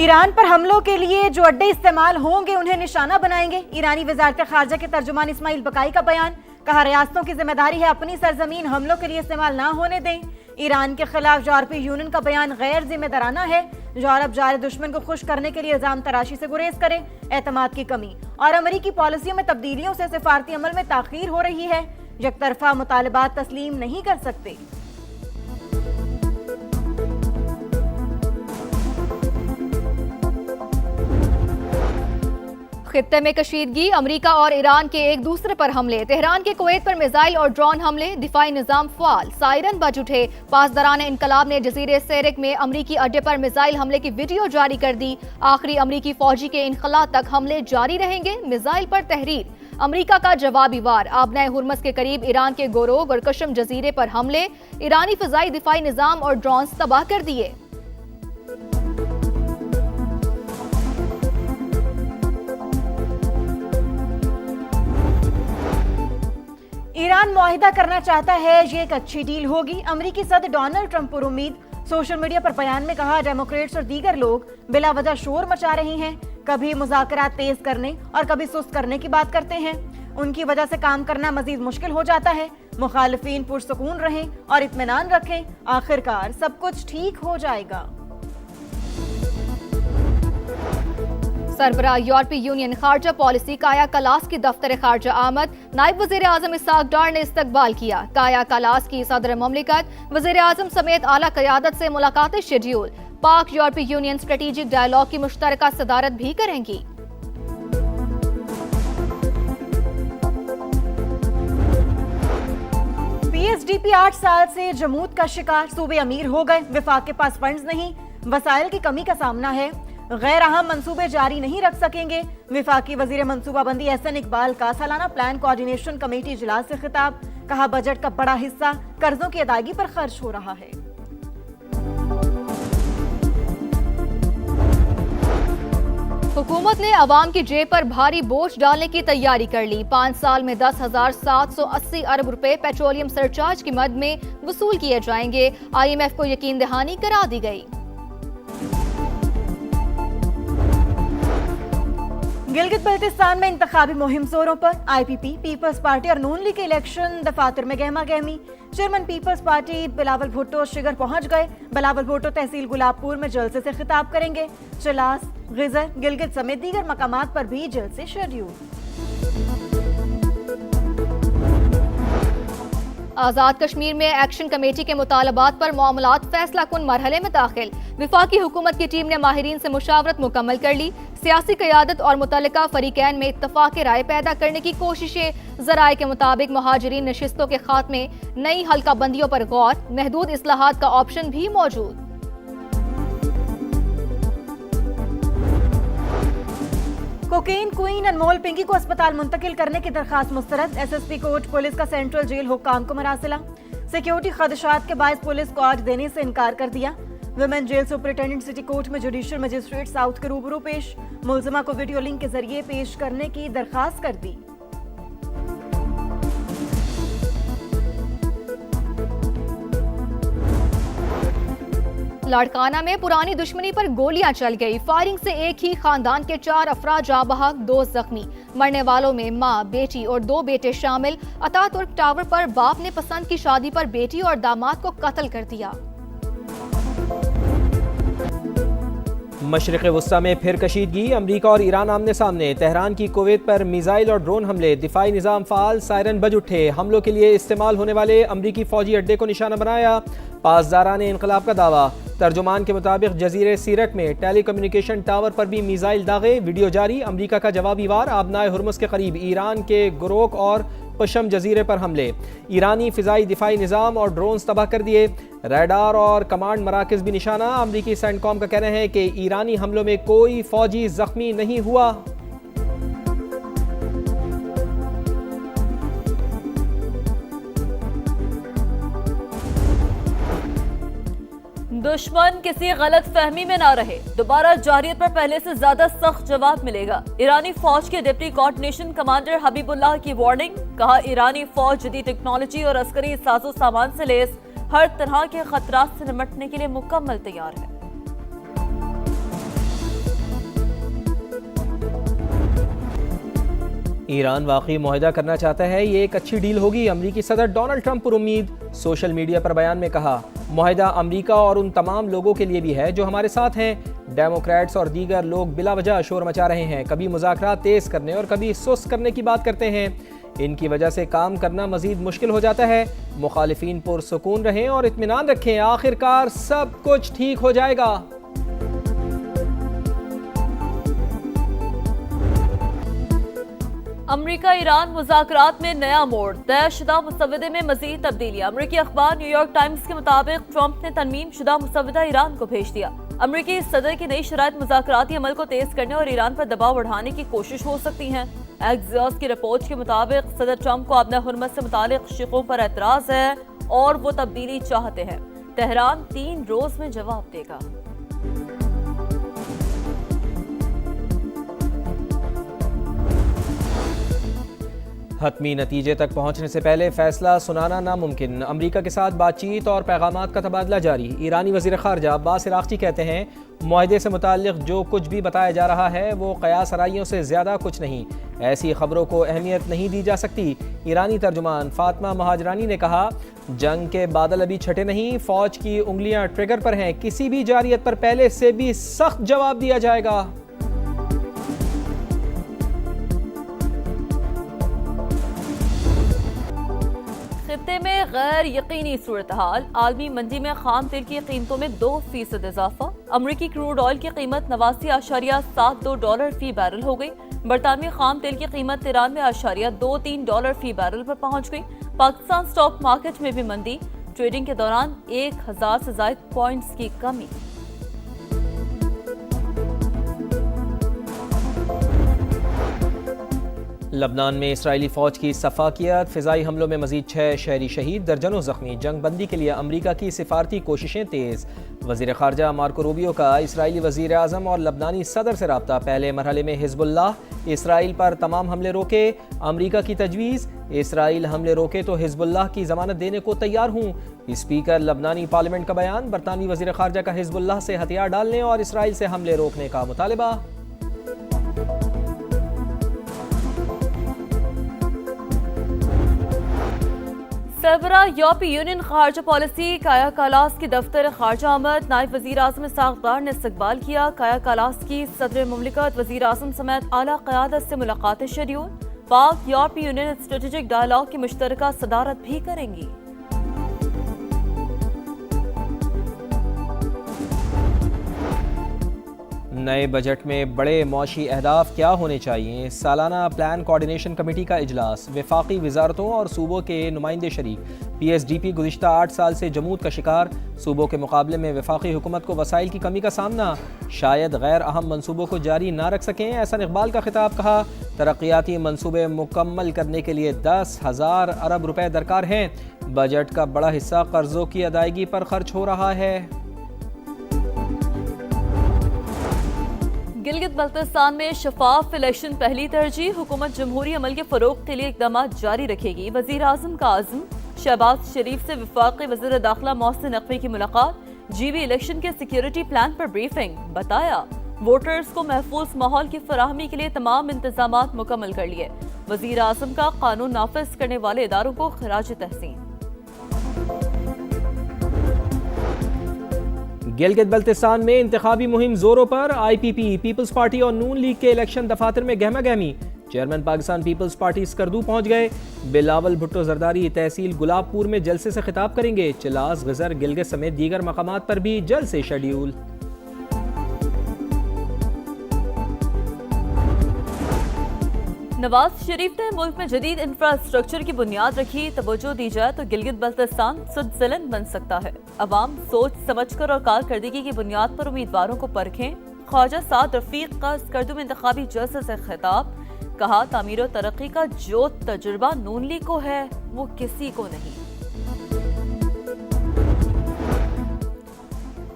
ایران پر حملوں کے لیے جو اڈے استعمال ہوں گے انہیں نشانہ بنائیں گے۔ ایرانی وزارت خارجہ کے ترجمان اسماعیل بقائی کا بیان۔ کہا ریاستوں کی ذمہ داری ہے اپنی سرزمین حملوں کے لیے استعمال نہ ہونے دیں۔ ایران کے خلاف یورپی یونین کا بیان غیر ذمہ دارانہ ہے۔ یورپ جارے دشمن کو خوش کرنے کے لیے الزام تراشی سے گریز کرے۔ اعتماد کی کمی اور امریکی پالیسیوں میں تبدیلیوں سے سفارتی عمل میں تاخیر ہو رہی ہے۔ یک طرفہ مطالبات تسلیم نہیں کر سکتے۔ خطے میں کشیدگی، امریکہ اور ایران کے ایک دوسرے پر حملے، تہران کے کویت پر میزائل اور ڈرون حملے، دفاعی نظام فعال، سائرن بج اٹھے۔ پاسداران انقلاب نے جزیرے سیرک میں امریکی اڈے پر میزائل حملے کی ویڈیو جاری کر دی۔ آخری امریکی فوجی کے انخلاء تک حملے جاری رہیں گے، میزائل پر تحریر۔ امریکہ کا جوابی وار، آبنائے ہرمز کے قریب ایران کے گوروگ اور قشم جزیرے پر حملے، ایرانی فضائی دفاعی نظام اور ڈرونز تباہ کر دیے۔ ایران معاہدہ کرنا چاہتا ہے، یہ ایک اچھی ڈیل ہوگی۔ امریکی صدر ڈونلڈ ٹرمپ پر امید۔ سوشل میڈیا پر بیان میں کہا ڈیموکریٹس اور دیگر لوگ بلا وجہ شور مچا رہے ہیں، کبھی مذاکرات تیز کرنے اور کبھی سست کرنے کی بات کرتے ہیں، ان کی وجہ سے کام کرنا مزید مشکل ہو جاتا ہے۔ مخالفین پرسکون رہیں اور اطمینان رکھیں، آخرکار سب کچھ ٹھیک ہو جائے گا۔ سربراہ یورپی یونین خارجہ پالیسی کایا کلاس کی دفتر خارجہ آمد، نائب وزیر اعظم اسحاق ڈار نے استقبال کیا۔ کایا کلاس کی صدر مملکت، وزیر اعظم سمیت اعلیٰ قیادت سے ملاقاتیں شیڈیول۔ پاک یورپی یونین اسٹریٹجک ڈائیلاگ کی مشترکہ صدارت بھی کریں گی۔ پی ایس ڈی پی 8 سال سے جمود کا شکار، صوبے امیر ہو گئے، وفاق کے پاس فنڈز نہیں، وسائل کی کمی کا سامنا ہے، غیر اہم منصوبے جاری نہیں رکھ سکیں گے۔ وفاقی وزیر منصوبہ بندی احسن اقبال کا سالانہ پلان کوارڈینیشن کمیٹی اجلاس سے خطاب۔ کہا بجٹ کا بڑا حصہ قرضوں کی ادائیگی پر خرچ ہو رہا ہے۔ حکومت نے عوام کی جیب پر بھاری بوجھ ڈالنے کی تیاری کر لی۔ 5 سال میں 10,780 ارب روپے پیٹرولیم سرچارج کی مد میں وصول کیے جائیں گے۔ آئی ایم ایف کو یقین دہانی کرا دی گئی۔ گلگت بلتستان میں انتخابی مہم زوروں پر، آئی پی پی، پیپلز پارٹی اور نون لیگ کے الیکشن دفاتر میں گہما گہمی۔ Chairman Peoples Party Bilawal Bhutto Shigar پہنچ گئے۔ بلاول بھٹو تحصیل گلاب پور میں جلسے سے خطاب کریں گے۔ چلاس، غزر، گلگت سمیت دیگر مقامات پر بھی جلسے شیڈیول۔ آزاد کشمیر میں ایکشن کمیٹی کے مطالبات پر معاملات فیصلہ کن مرحلے میں داخل۔ وفاقی حکومت کی ٹیم نے ماہرین سے مشاورت مکمل کر لی۔ سیاسی قیادت اور متعلقہ فریقین میں اتفاق رائے پیدا کرنے کی کوششیں۔ ذرائع کے مطابق مہاجرین نشستوں کے خاتمے، نئی حلقہ بندیوں پر غور، محدود اصلاحات کا آپشن بھی موجود۔ کوکین کوئین انمول پنگی کو اسپتال منتقل کرنے کی درخواست مسترد۔ ایس ایس پی کوٹ پولیس کا سینٹرل جیل حکام کو مراسلہ۔ سیکیورٹی خدشات کے باعث پولیس کو آج دینے سے انکار کر دیا۔ Women jail superintendent city court میں جوڈیشل مجسٹریٹ ساؤتھ کے روبرو پیش، ملزمہ کو ویڈیو لنک کے ذریعے پیش کرنے کی درخواست کر دی۔ لاڑکانہ میں پرانی دشمنی پر گولیاں چل گئی، فائرنگ سے ایک ہی خاندان کے 4 افراد جاں بحق، 2 زخمی۔ مرنے والوں میں ماں، بیٹی اور 2 بیٹے شامل۔ اتا ترک ٹاور پر باپ نے پسند کی شادی پر بیٹی اور داماد کو قتل کر دیا۔ مشرق وسطی میں پھر کشیدگی، امریکہ اور ایران آمنے سامنے، تہران کی کویت پر میزائل اور ڈرون حملے، دفاعی نظام فعال، سائرن بج اٹھے، حملوں کے لیے استعمال ہونے والے امریکی فوجی اڈے کو نشانہ بنایا، پاسداران انقلاب کا دعویٰ۔ ترجمان کے مطابق جزیرے سیرک میں ٹیلی کمیونیکیشن ٹاور پر بھی میزائل داغے، ویڈیو جاری۔ امریکہ کا جوابی وار، آبنائے ہرمز کے قریب ایران کے گروک اور پشم جزیرے پر حملے، ایرانی فضائی دفاعی نظام اور ڈرونز تباہ کر دیے، ریڈار اور کمانڈ مراکز بھی نشانہ۔ امریکی سینٹ کام کا کہنا ہے کہ ایرانی حملوں میں کوئی فوجی زخمی نہیں ہوا۔ دشمن کسی غلط فہمی میں نہ رہے، دوبارہ جارحیت پر پہلے سے زیادہ سخت جواب ملے گا۔ ایرانی فوج کے ڈپٹی کوارڈینیشن کمانڈر حبیب اللہ کی وارننگ، کہا ایرانی فوج جدید ٹیکنالوجی اور عسکری ساز و سامان سے لیس ہر طرح کے خطرات سے نمٹنے کے لیے مکمل تیار ہے۔ ایران واقعی معاہدہ کرنا چاہتا ہے، یہ ایک اچھی ڈیل ہوگی، امریکی صدر ڈونلڈ ٹرمپ پر امید۔ سوشل میڈیا پر بیان میں کہا، معاہدہ امریکہ اور ان تمام لوگوں کے لیے بھی ہے جو ہمارے ساتھ ہیں۔ ڈیموکریٹس اور دیگر لوگ بلا وجہ شور مچا رہے ہیں، کبھی مذاکرات تیز کرنے اور کبھی سست کرنے کی بات کرتے ہیں، ان کی وجہ سے کام کرنا مزید مشکل ہو جاتا ہے۔ مخالفین پرسکون رہیں اور اطمینان رکھیں، آخر کار سب کچھ ٹھیک ہو جائے گا۔ امریکہ ایران مذاکرات میں نیا موڑ، طے شدہ مسودے میں مزید تبدیلیاں۔ امریکی اخبار نیو یارک ٹائمز کے مطابق ٹرمپ نے ترمیم شدہ مسودہ ایران کو بھیج دیا۔ امریکی صدر کی نئی شرائط مذاکراتی عمل کو تیز کرنے اور ایران پر دباؤ بڑھانے کی کوشش ہو سکتی ہیں۔ ایکزیوس کی رپورٹ کے مطابق صدر ٹرمپ کو ابن حرمت سے متعلق شقوں پر اعتراض ہے اور وہ تبدیلی چاہتے ہیں۔ تہران 3 روز میں جواب دے گا۔ حتمی نتیجے تک پہنچنے سے پہلے فیصلہ سنانا ناممکن، امریکہ کے ساتھ بات چیت اور پیغامات کا تبادلہ جاری۔ ایرانی وزیر خارجہ عباس عراقچی کہتے ہیں، معاہدے سے متعلق جو کچھ بھی بتایا جا رہا ہے وہ قیاس آرائیوں سے زیادہ کچھ نہیں، ایسی خبروں کو اہمیت نہیں دی جا سکتی۔ ایرانی ترجمان فاطمہ مہاجرانی نے کہا، جنگ کے بادل ابھی چھٹے نہیں، فوج کی انگلیاں ٹریگر پر ہیں، کسی بھی جارحیت پر پہلے سے بھی سخت جواب دیا جائے گا۔ خطے میں غیر یقینی صورتحال، عالمی منڈی میں خام تیل کی قیمتوں میں 2% اضافہ۔ امریکی کروڈ آئل کی قیمت $89.72 فی بیرل ہو گئی۔ برطانوی خام تیل کی قیمت $93.23 فی بیرل پر پہنچ گئی۔ پاکستان سٹاک مارکیٹ میں بھی مندی، ٹریڈنگ کے دوران 1000 سے زائد پوائنٹس کی کمی۔ لبنان میں اسرائیلی فوج کی سفاکیت، فضائی حملوں میں مزید 6 شہری شہید، درجنوں زخمی، جنگ بندی کے لیے امریکہ کی سفارتی کوششیں تیز۔ وزیر خارجہ مارکو روبیو کا اسرائیلی وزیر اعظم اور لبنانی صدر سے رابطہ، پہلے مرحلے میں حزب اللہ اسرائیل پر تمام حملے روکے، امریکہ کی تجویز، اسرائیل حملے روکے تو حزب اللہ کی ضمانت دینے کو تیار ہوں۔ اسپیکر لبنانی پارلیمنٹ کا بیان، برطانوی وزیر خارجہ کا حزب اللہ سے ہتھیار ڈالنے اور اسرائیل سے حملے روکنے کا مطالبہ۔ سربراہ یورپی یونین خارجہ پالیسی کایا کالاس کی دفتر خارجہ آمد، نائب وزیر اعظم اسحاق ڈار نے استقبال کیا۔ کایا کالاس کی صدر مملکت، وزیر اعظم سمیت اعلیٰ قیادت سے ملاقاتیں شیڈول۔ پاک یورپی یونین اسٹریٹجک ڈائیلاگ کی مشترکہ صدارت بھی کریں گی۔ نئے بجٹ میں بڑے معاشی اہداف کیا ہونے چاہیے؟ سالانہ پلان کوارڈینیشن کمیٹی کا اجلاس، وفاقی وزارتوں اور صوبوں کے نمائندے شریک۔ پی ایس ڈی پی گزشتہ 8 سال سے جمود کا شکار، صوبوں کے مقابلے میں وفاقی حکومت کو وسائل کی کمی کا سامنا، شاید غیر اہم منصوبوں کو جاری نہ رکھ سکیں، احسن اقبال کا خطاب۔ کہا، ترقیاتی منصوبے مکمل کرنے کے لیے 10,000 ارب روپے درکار ہیں، بجٹ کا بڑا حصہ قرضوں کی ادائیگی پر خرچ ہو رہا ہے۔ گلگت بلتستان میں شفاف الیکشن پہلی ترجیح، حکومت جمہوری عمل کے فروغ کے لیے اقدامات جاری رکھے گی، وزیر اعظم کا عزم۔ شہباز شریف سے وفاقی وزیر داخلہ محسن نقوی کی ملاقات، جی بی الیکشن کے سیکیورٹی پلان پر بریفنگ، بتایا ووٹرز کو محفوظ ماحول کی فراہمی کے لیے تمام انتظامات مکمل کر لیے، وزیر اعظم کا قانون نافذ کرنے والے اداروں کو خراج تحسین۔ گلگت بلتستان میں انتخابی مہم زوروں پر، آئی پی پی، پیپلز پارٹی اور نون لیگ کے الیکشن دفاتر میں گہما گہمی، chairman Pakistan Peoples Party Skardu پہنچ گئے، بلاول بھٹو زرداری تحصیل گلاب پور میں جلسے سے خطاب کریں گے، چلاس، غزر، گلگت سمیت دیگر مقامات پر بھی جلسے شیڈیول۔ نواز شریف نے ملک میں جدید انفراسٹرکچر کی بنیاد رکھی، توجہ دی جائے تو گلگت بلتستان سوئٹزرلینڈ بن سکتا ہے، عوام سوچ سمجھ کر اور کارکردگی کی بنیاد پر امیدواروں کو پرکھیں۔ خواجہ سعد رفیق کا اسکردو میں انتخابی جلسے سے خطاب، کہا تعمیر و ترقی کا جو تجربہ نون لیگ کو ہے وہ کسی کو نہیں۔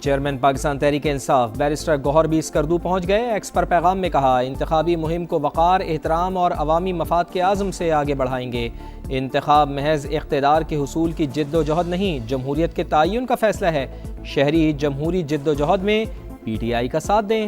چیئرمین پاکستان تحریک انصاف بیرسٹر گوہر بھی اسکردو پہنچ گئے، ایکس پر پیغام میں کہا انتخابی مہم کو وقار، احترام اور عوامی مفاد کے عزم سے آگے بڑھائیں گے، انتخاب محض اقتدار کے حصول کی جد و جہد نہیں، جمہوریت کے تعین کا فیصلہ ہے، شہری جمہوری جد و جہد میں پی ٹی آئی کا ساتھ دیں۔